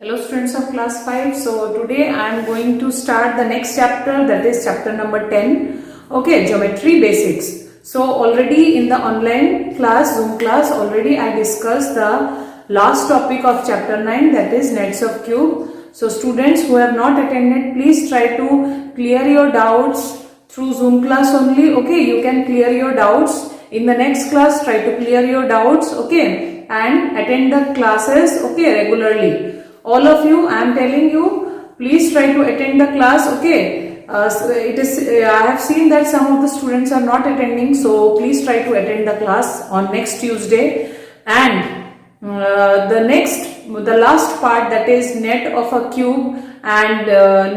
Hello students of class 5. So today I am going to start the next chapter, that is chapter number 10. Okay, geometry basics. So already in the online class, Zoom class, already I discussed the last topic of chapter 9, that is nets of cube. So students who have not attended, please try to clear your doubts through Zoom class only. Okay, you can clear your doubts. In the next class, try to clear your doubts. Okay, and attend the classes. Okay, regularly. All of you, I am telling you, please try to attend the class. Okay, so I have seen that some of the students are not attending, so please try to attend the class on next Tuesday. And the last part, that is net of a cube and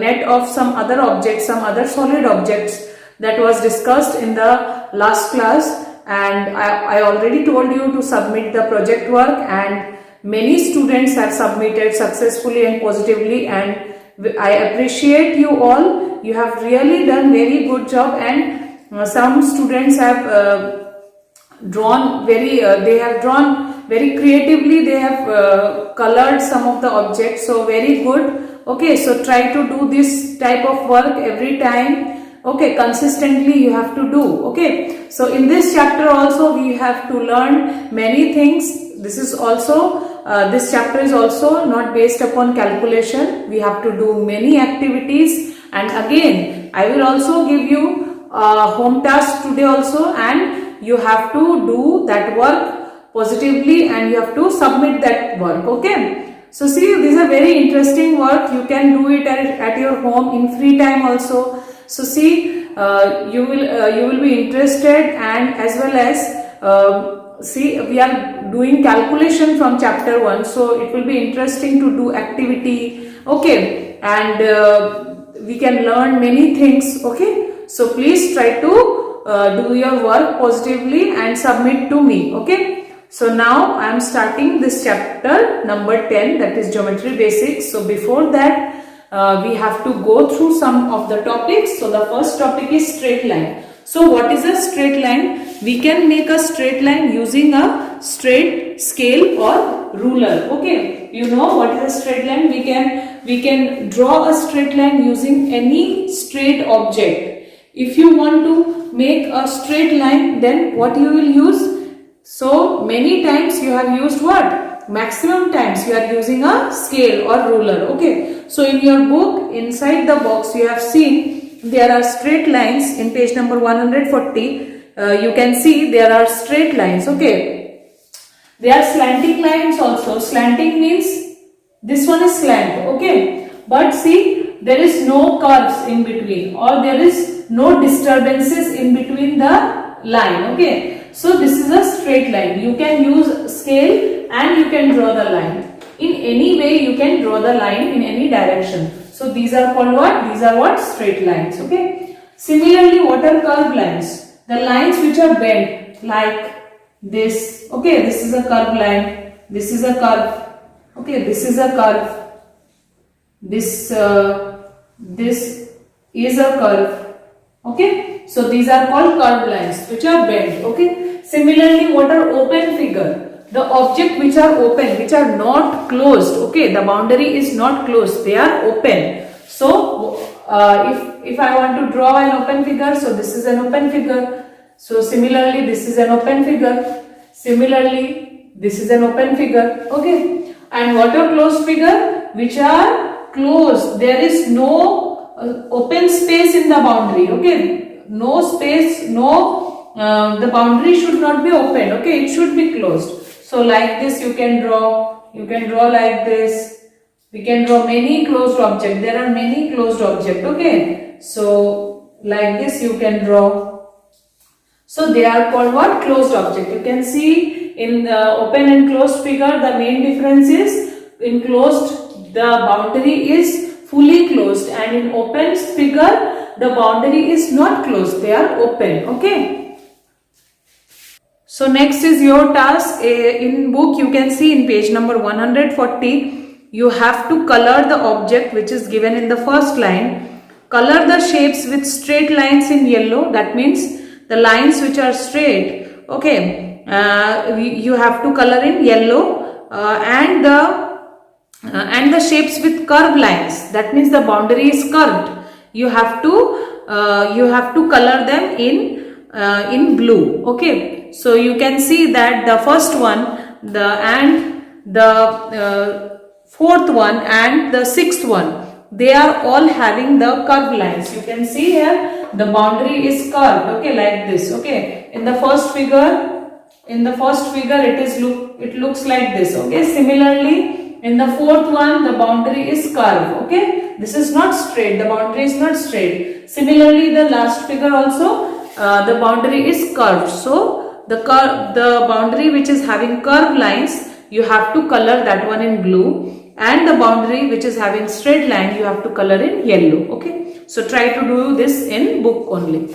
net of some other objects, some other solid objects, that was discussed in the last class. And I already told you to submit the project work, and many students have submitted successfully and positively, and I appreciate you all. You have really done very good job, and some students have drawn very creatively. They have colored some of the objects, so very good. Okay, so try to do this type of work every time. Okay, consistently you have to do. Okay, so in this chapter also we have to learn many things. This is also this chapter is also not based upon calculation. We have to do many activities, and again I will also give you home task today also, and you have to do that work positively and you have to submit that work. Okay, so see, this is a very interesting work. You can do it at your home in free time also. So see, you will be interested, and as well as see, we are doing calculation from chapter 1, so it will be interesting to do activity. Okay, and we can learn many things. Okay, so please try to do your work positively and submit to me. Okay, so now I am starting this chapter number 10, that is geometry basics. So before that, we have to go through some of the topics. So the first topic is straight line. So what is a straight line? We can make a straight line using a straight scale or ruler. Okay, you know what is a straight line? We can draw a straight line using any straight object. If you want to make a straight line, then what you will use? So many times you have used what? Maximum times you are using a scale or ruler. Okay, so in your book, inside the box, you have seen there are straight lines. In page number 140, you can see there are straight lines. Okay, there are slanting lines also. Slanting means this one is slant. Okay, but see, there is no curves in between, or there is no disturbances in between the line. Okay, so this is a straight line. You can use scale and you can draw the line. In any way you can draw the line in any direction. So these are called what? These are what? Straight lines. Okay. Similarly, what are curved lines? The lines which are bent like this. Okay, this is a curved line. This is a curve. Okay, this is a curve. This is a curve. Okay, so these are called curved lines which are bent. Okay. Similarly, what are open figure? The object which are open, which are not closed. Okay, the boundary is not closed, they are open. So if I want to draw an open figure, so this is an open figure. So similarly, this is an open figure. Similarly, this is an open figure. Okay, and what are closed figure? Which are closed, there is no open space in the boundary. Okay, no space, no the boundary should not be open. Okay, it should be closed. So like this you can draw like this. We can draw many closed objects. There are many closed objects. Okay, so like this you can draw. So they are called what? Closed object. You can see in the open and closed figure, the main difference is in closed the boundary is fully closed, and in open figure the boundary is not closed, they are open. Okay. So next is your task. In book you can see in page number 140, you have to color the object which is given in the first line. Color the shapes with straight lines in yellow. That means the lines which are straight. Okay, you have to color in yellow, and the and the shapes with curved lines, that means the boundary is curved, you have to color them in blue. Okay, so you can see that the first one, the fourth one and the sixth one, they are all having the curved lines. You can see here the boundary is curved, okay, like this. Okay, in the first figure it looks like this. Okay, similarly in the fourth one the boundary is curved. Okay, this is not straight, the boundary is not straight. Similarly the last figure also the boundary is curved. So the boundary which is having curved lines, you have to color that one in blue, and the boundary which is having straight line, you have to color in yellow. Okay, so try to do this in book only.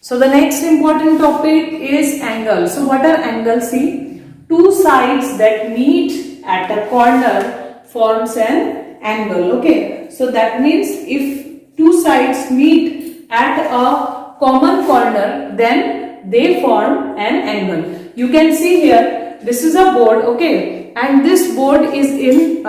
So the next important topic is angle. So what are angles? See, two sides that meet at a corner forms an angle. Okay, so that means if two sides meet at a common corner, then they form an angle. You can see here, this is a board. Okay, and this board is in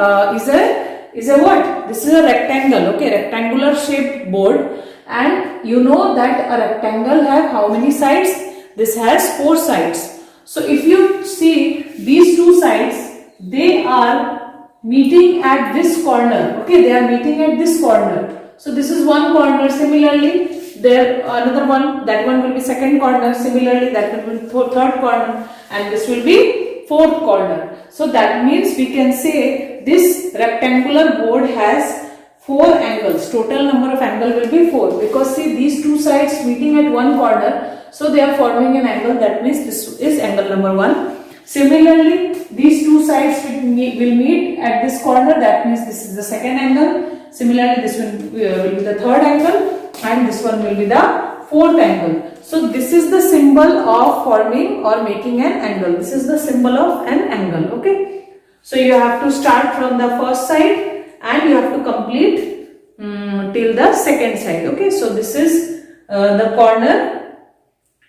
is a what? This is a rectangle. Okay, rectangular shaped board. And you know that a rectangle have how many sides? This has 4 sides. So if you see these two sides, they are meeting at this corner. Okay, they are meeting at this corner. So this is one corner. Similarly, there another one, that one will be second corner. Similarly, that will be third corner, and this will be fourth corner. So that means we can say this rectangular board has 4 angles. Total number of angle will be 4, because see these two sides meeting at one corner, so they are forming an angle. That means this is angle number 1. Similarly, these two sides will meet at this corner. That means this is the second angle. Similarly, this will be the third angle, and this one will be the fourth angle. So this is the symbol of forming or making an angle. This is the symbol of an angle. Okay, so you have to start from the first side and you have to complete till the second side. Okay, so this is the corner,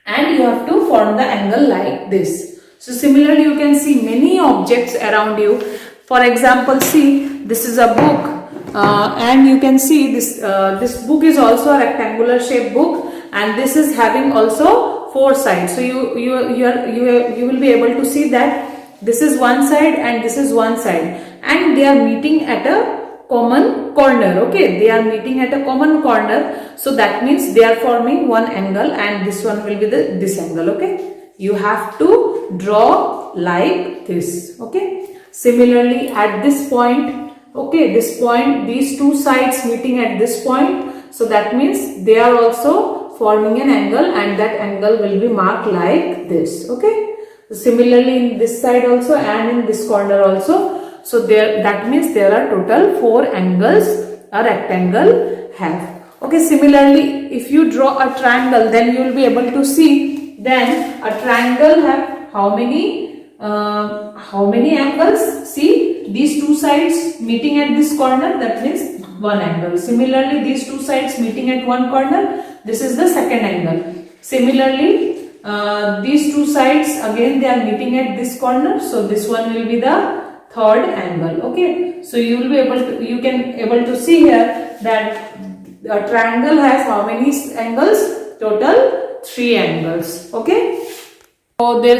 and you have to form the angle like this. So similarly, you can see many objects around you. For example, see, this is a book, and you can see this this book is also a rectangular shaped book, and this is having also 4 sides. So you will be able to see that this is one side and this is one side, and they are meeting at a common corner. Okay, they are meeting at a common corner, so that means they are forming one angle, and this one will be this angle. Okay, you have to draw like this. Okay, similarly at this point, okay, this point, these two sides meeting at this point, so that means they are also forming an angle, and that angle will be marked like this. Okay, similarly in this side also and in this corner also. So there, that means there are total 4 angles a rectangle have. Okay, similarly if you draw a triangle, then you will be able to see then a triangle have how many angles? See, these two sides meeting at this corner, that means one angle. Similarly, these two sides meeting at one corner, this is the second angle. Similarly, these two sides again they are meeting at this corner, so this one will be the third angle. Okay, so you will be able to see here that a triangle has how many angles? Total 3 angles. Okay, so there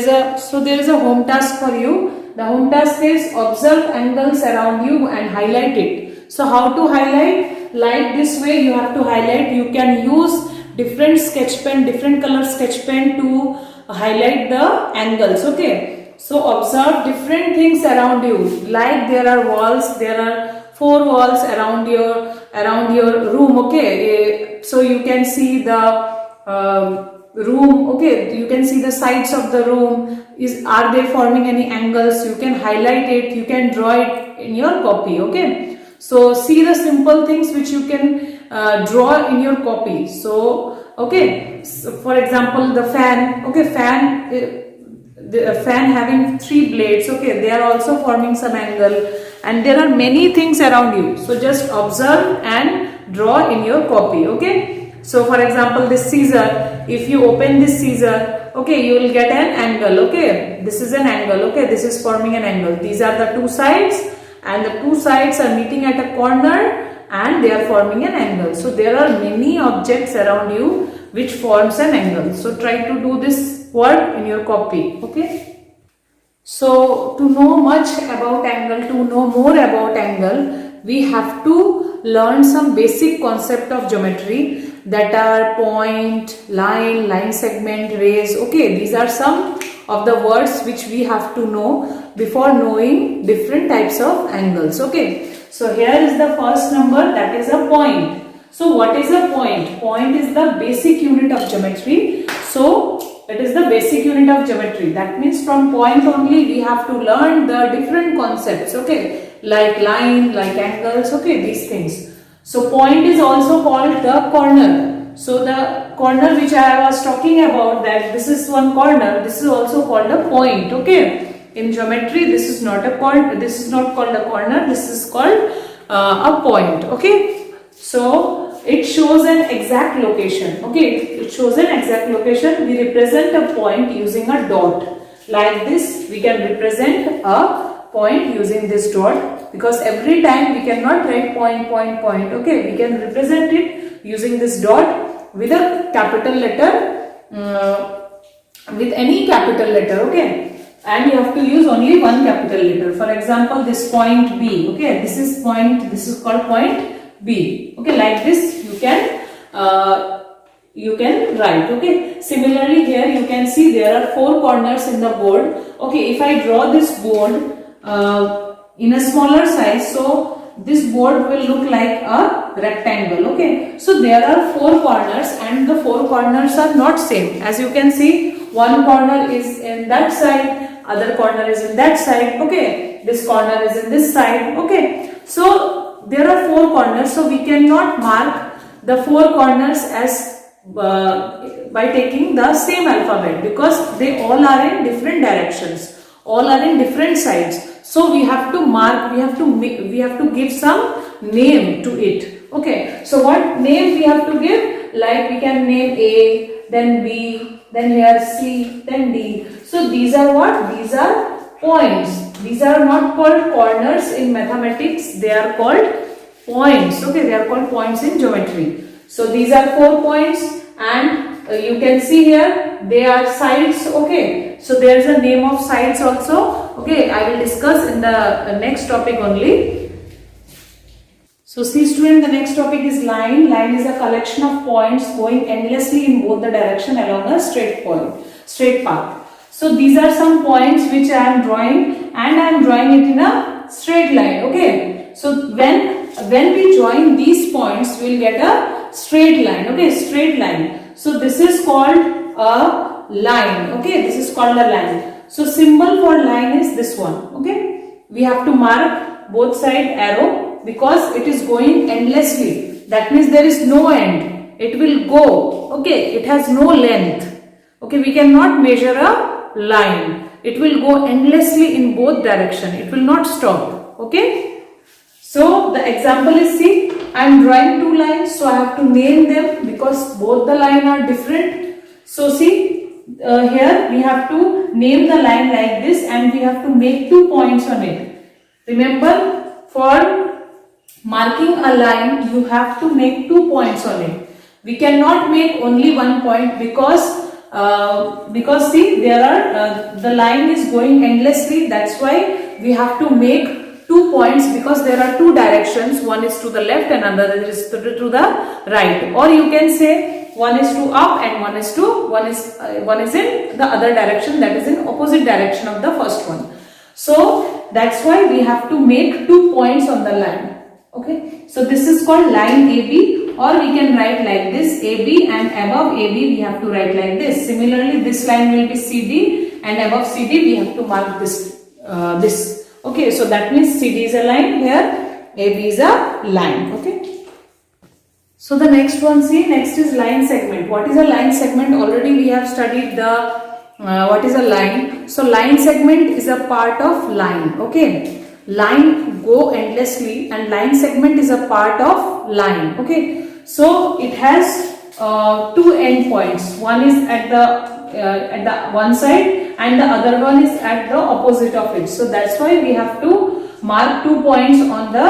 is a home task for you. The home task is observe angles around you and highlight it. So how to highlight? Like this way you have to highlight. You can use different sketch pen, different color sketch pen to highlight the angles. Okay, so observe different things around you, like there are walls, there are 4 walls around your room. Okay, so you can see the room. Okay, you can see the sides of the room. Are they forming any angles? You can highlight it, you can draw it in your copy. Okay, so see the simple things which you can draw in your copy. So okay, so for example the fan. Okay, the fan having 3 blades. Okay, they are also forming some angle, and there are many things around you. So just observe and draw in your copy. Okay, so for example this scissor, if you open this scissor, okay, you will get an angle. Okay, this is an angle. Okay, this is forming an angle. These are the 2 sides, and the two sides are meeting at a corner and they are forming an angle. So there are many objects around you which forms an angle. So try to do this work in your copy. Okay. So to know much about angle, to know more about angle, we have to learn some basic concept of geometry, that are point, line, line segment, rays. Okay, these are some of the words which we have to know before knowing different types of angles. Okay, so here is the first number, that is a point. So what is a point? Point is the basic unit of geometry. So it is the basic unit of geometry. That means from point only we have to learn the different concepts. Okay, like line, like angles. Okay, these things. So point is also called the corner. So the corner which I was talking about, that this is one corner, this is also called a point. Okay, in geometry this is not a point, this is not called a corner, this is called a point. Okay, so it shows an exact location. Okay, it shows an exact location. We represent a point using a dot. Like this we can represent a point using this dot, because every time we cannot write point, point, point. Okay, we can represent it using this dot with a capital letter, with any capital letter. Okay, and you have to use only one capital letter. For example, this point B. Okay, this is point, this is called point B. Okay, like this you can write. Okay, similarly here you can see there are 4 corners in the board. Okay, if I draw this board in a smaller size, so this board will look like a rectangle. Okay, so there are 4 corners and the 4 corners are not same. As you can see, one corner is in that side, other corner is in that side. Okay, this corner is in this side. Okay, so there are 4 corners, so we cannot mark the 4 corners as by taking the same alphabet, because they all are in different directions, all are in different sides. So we have to mark, we have to give some name to it. Okay, so what name we have to give? Like we can name A, then B, then here C, then D. So these are what? These are points. These are not called corners in mathematics, they are called points. Okay, they are called points in geometry. So these are 4 points, and you can see here they are sides. Okay, so there is a name of sides also. Okay, I will discuss in the next topic only. So see student, the next topic is line. Line is a collection of points going endlessly in both the direction along a straight path. So these are some points which I am drawing, and I am drawing it in a straight line. Okay, so when we join these points, we will get a straight line. Okay, straight line. So this is called a line. Okay, this is called a line. So symbol for line is this one. Okay, we have to mark both side arrow, because it is going endlessly. That means there is no end. It will go. Okay, it has no length. Okay, we cannot measure a line. It will go endlessly in both direction. It will not stop. Okay. So the example is, see, I am drawing 2 lines, so I have to name them because both the lines are different. So see, here we have to name the line like this, and we have to make 2 points on it. Remember, for marking a line, you have to make 2 points on it. We cannot make only 1 point, because see, there are the line is going endlessly. That's why we have to make 2 points, because there are 2 directions. One is to the left and another is to the right. Or you can say one is to up and one is in the other direction, that is in opposite direction of the first one. So that's why we have to make 2 points on the line. Okay, so this is called line AB, or we can write like this, AB, and above AB we have to write like this. Similarly, this line will be CD, and above CD we have to mark this. Okay, so that means CD is a line, here AB is a line. Okay, so the next one, see, next is line segment. What is a line segment? Already we have studied the what is a line. So line segment is a part of line. Okay, line go endlessly, and line segment is a part of line. Okay, so it has 2 end points. One is at the one side, and the other one is at the opposite of it. So that's why we have to mark 2 points on the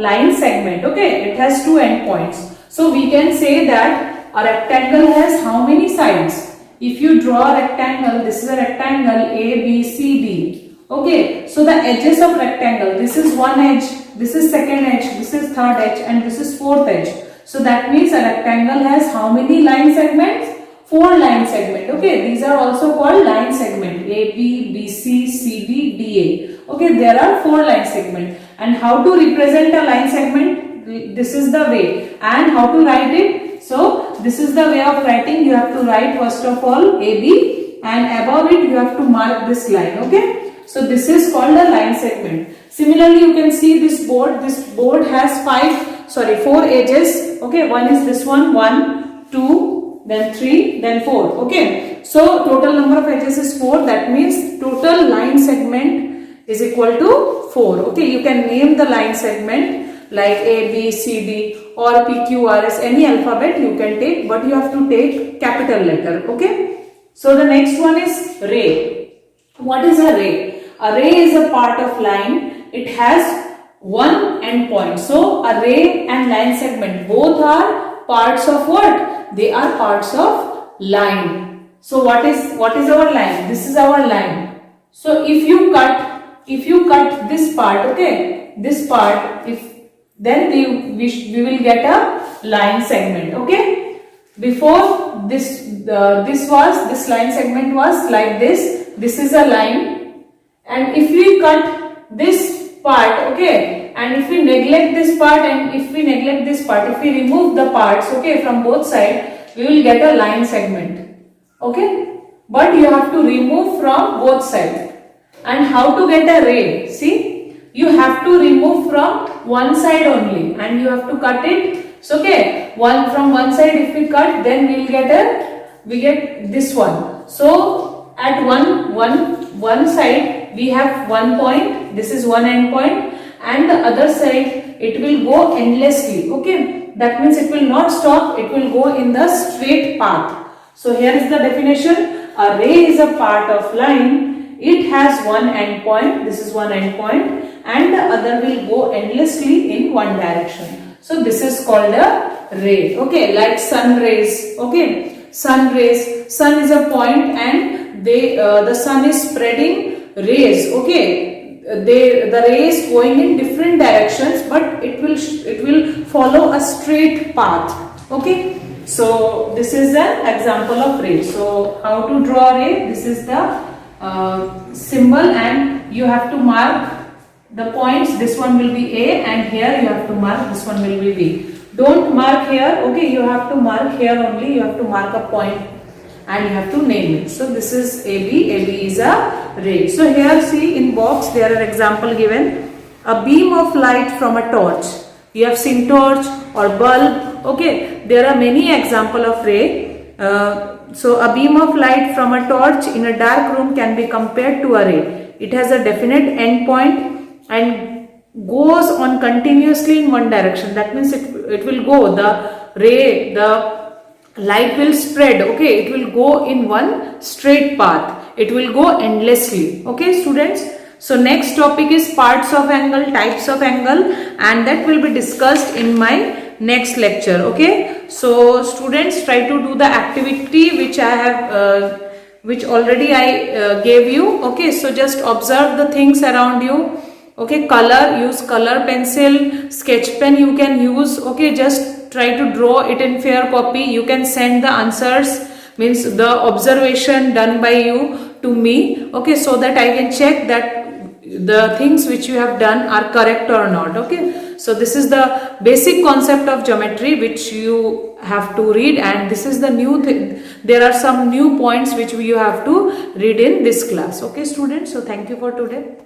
line segment. Okay, it has 2 end points. So we can say that a rectangle has how many sides? If you draw a rectangle, this is a rectangle A, B, C, D. Okay, so the edges of rectangle, this is one edge, this is second edge, this is third edge, and this is fourth edge. So that means a rectangle has how many line segments? 4 line segment. Okay, these are also called line segment. A, B, B, C, C, D, D, A. Okay, there are 4 line segment. And how to represent a line segment? This is the way. And how to write it? So this is the way of writing. You have to write first of all AB, and above it you have to mark this line. Okay, so this is called a line segment. Similarly, you can see this board. This board has 4 edges. Okay, one is this one, 1, 2, then 3, then 4. Okay, so total number of edges is 4. That means total line segment is equal to 4. Okay, you can name the line segment like A, B, C, D or P, Q, R, S, any alphabet you can take, but you have to take capital letter. Okay, so the next one is ray. What is a ray? A ray is a part of line. It has one end point. So a ray and line segment both are parts of what? They are parts of line. So what is our line? This is our line. So if you cut this part, okay, this part, then we will get a line segment. Okay, before this line segment was like this. This is a line, and if we cut this part, okay, and if we neglect this part and if we neglect this part, if we remove the parts, okay, from both sides, we will get a line segment. Okay, but you have to remove from both sides. And how to get a ray? See, you have to remove from one side only, and you have to cut it. So okay, from one side if we cut, then we get this one. So at one side we have 1 point. This is one end point, and the other side it will go endlessly. Okay, that means it will not stop. It will go in the straight path. So here is the definition. A ray is a part of line. It has one end point. This is one end point, and the other will go endlessly in one direction. So this is called a ray. Okay, like sun rays. Okay, sun rays. Sun is a point, and the sun is spreading rays. Okay, the rays going in different directions, but it will follow a straight path. Okay, so this is an example of ray. So how to draw a ray? This is the symbol, and you have to mark the points. This one will be A, and here you have to mark, this one will be B. Don't mark here. Okay, you have to mark here only. You have to mark a point and you have to name it. So this is AB. AB is a ray. So here see in box there are example given. A beam of light from a torch. You have seen torch or bulb. Okay, there are many example of ray. So a beam of light from a torch in a dark room can be compared to a ray. It has a definite end point and goes on continuously in one direction. That means it will go, the light will spread. Okay, it will go in one straight path. It will go endlessly. Okay, students. So next topic is parts of angle, types of angle, and that will be discussed in my next lecture. Okay, so students, try to do the activity which I have which already I gave you. Okay, so just observe the things around you. Okay, color, use color pencil, sketch pen you can use. Okay, just try to draw it in fair copy. You can send the answers, means the observation done by you, to me. Okay, so that I can check that the things which you have done are correct or not. Okay, so this is the basic concept of geometry which you have to read, and this is the new thing. There are some new points which you have to read in this class. Okay, students, so thank you for today.